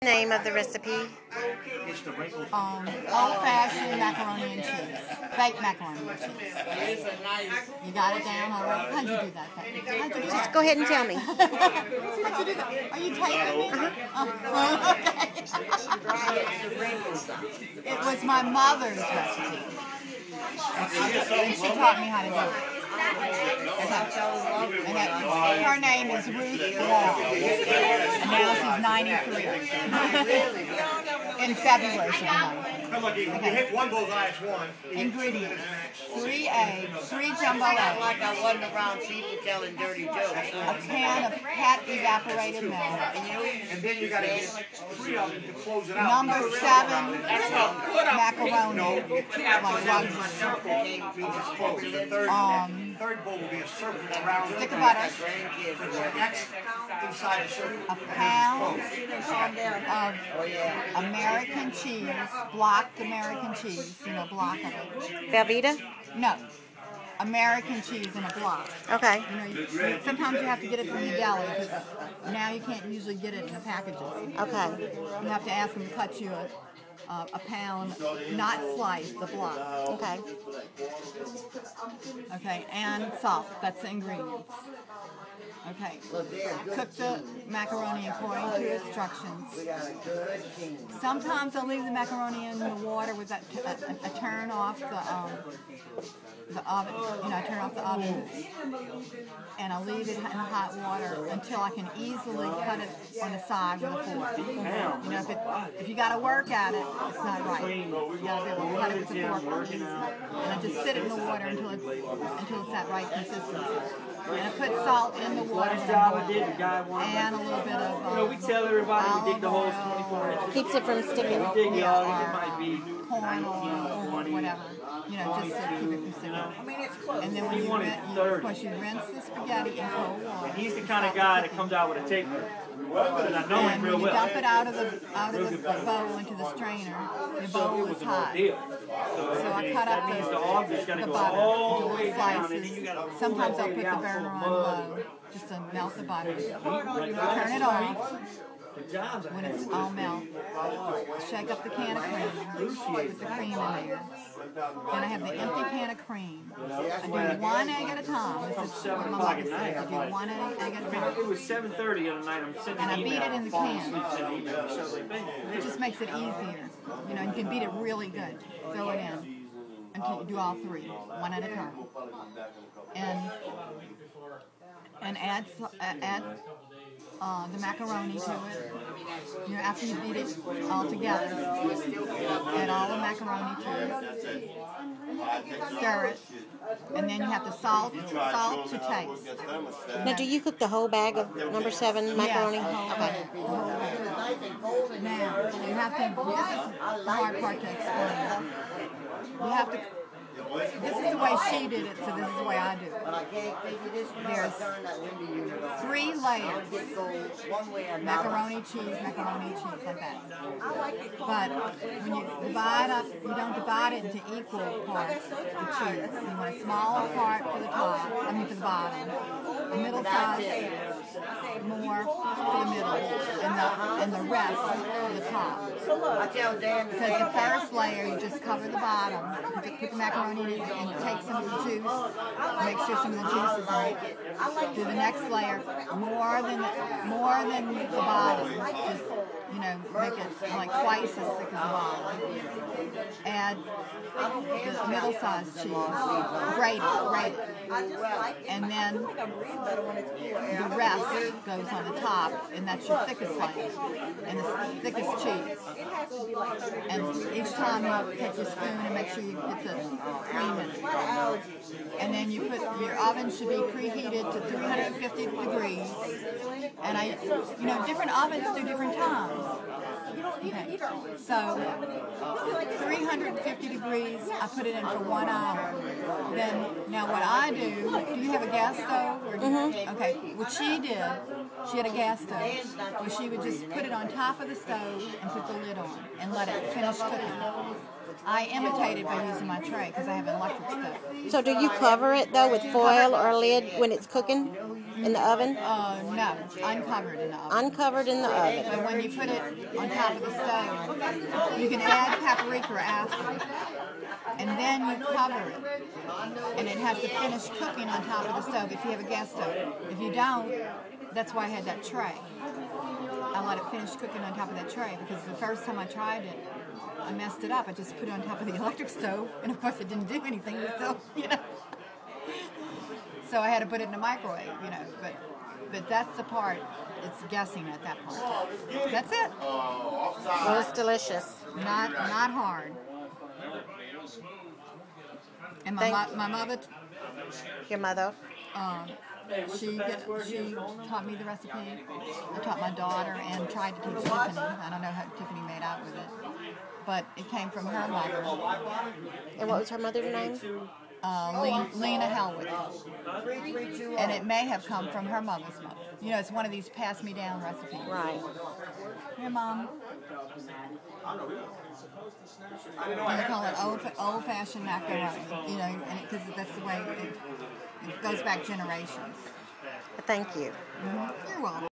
Name of the recipe? Old-fashioned macaroni and cheese. Baked macaroni and cheese. You got it down all right? How'd you do that? How'd you do that? Just go ahead and tell me. How'd you do that? Are you taping me? Okay. It was my mother's recipe. She taught me how to do it. Okay. Her name is Ruth Wall. And now she's 93. In February she'll be 90. Okay. You hit one bullseye, it's one. Ingredients: 3 eggs, 3 jumbo eggs, Like I wasn't around people telling dirty jokes. a can of hot evaporated milk, And then you got to get 3 of them to close it out. number 7 macaroni, like Third bowl will be a circle around stick of butter, X inside the circle. a pound of American cheese, blocked American cheese, block of it. Velveeta? No, American cheese in a block. Okay. Sometimes you have to get it from the deli because now you can't usually get it in the packages. Okay. You have to ask them to cut you a pound, not sliced, the block. Okay. Okay, and salt. That's the ingredients. Okay. Cook the macaroni according to instructions. Sometimes I'll leave the macaroni in the water with that I turn off the oven. I turn off the oven, and I'll leave it in hot water until I can easily cut it on the side with a fork. If you got to work at it, it's not right. You got to be able to cut it with a fork, and I just sit it in the water until it's that right consistency. And I put salt in the water and a little bit of we tell everybody we dig the holes 24 inches. Keeps it from sticking. We dig it all, it might be corn or whatever, just to keep it from sticking. And then when you rinse the spaghetti in cold water. And he's the kind of guy that comes out with a tape measure. And I know him real when you well. dump it out of the bowl into the strainer, the bowl is hot. So I cut up the butter into slices. Sometimes I'll put the burner on low just to melt the butter. Turn it off. When it's all melt, shake up the can of cream, put the cream in there. Then I have the empty can of cream. I do 1 egg at a time. This is what my mother says. I do 1 egg at a time. It was 7:30 on the night. I'm sending And I beat it in the can. It It just makes it easier. You can beat it really good. Throw it in until you do all 3, 1 at a time. And add the macaroni to it. After you beat it all together, add all the macaroni to it. Stir it, and then you have to salt to taste. Now, do you cook the whole bag of number 7 macaroni? Yes, Okay. Now, you have to, this is the hard part to explain. You have to, this is the way she did it, so this is the way I do it. There's 3 layers. Macaroni, cheese, like that. But when you divide up, you don't divide it into equal parts, the cheese. You want a smaller part for the top, for the bottom. The middle size, more for the middle, and the rest for the top. Because the first layer, you just cover the bottom, put the macaroni in it, and take some of the juice, make sure some of the juice is in it. Do the next layer, more than the bottom, just, make it like twice as thick as the bottom. Add the middle-sized cheese, grate it, and then the rest goes on the top, and that's your thickest layer, and the thickest cheese. And each time you take your spoon and make sure you get the cream in it. And then you put, your oven should be preheated to 350 degrees. And different ovens do different times. Okay. So 350 degrees, I put it in for 1 hour. Then, now what I do you have a gas stove? Or okay, what she did She had a gas stove, where she would just put it on top of the stove and put the lid on and let it finish cooking. I imitated by using my tray because I have an electric stove. So do you cover it though with foil or a lid when it's cooking in the oven? No, uncovered in the oven. Uncovered in the oven. But when you put it on top of the stove, you can add paprika after, and then you cover it, and it has to finish cooking on top of the stove if you have a gas stove. If you don't, that's why I had that tray. I let it finish cooking on top of that tray because the first time I tried it, I messed it up. I just put it on top of the electric stove, and of course it didn't do anything. So, so I had to put it in the microwave, But that's the part. It's guessing at that part. That's it. Well, it's delicious. Not hard. And my mother. Your mother? She taught me the recipe. I taught my daughter and tried to teach Tiffany. I don't know how Tiffany made out with it, but it came from her mother. And what was her mother's name? Lena Helwig. And it may have come from her mother's mother. It's one of these pass-me-down recipes. Right. Here, Mom. They call it old-fashioned macaroni, and because that's the way it goes back generations. Thank you. You're welcome.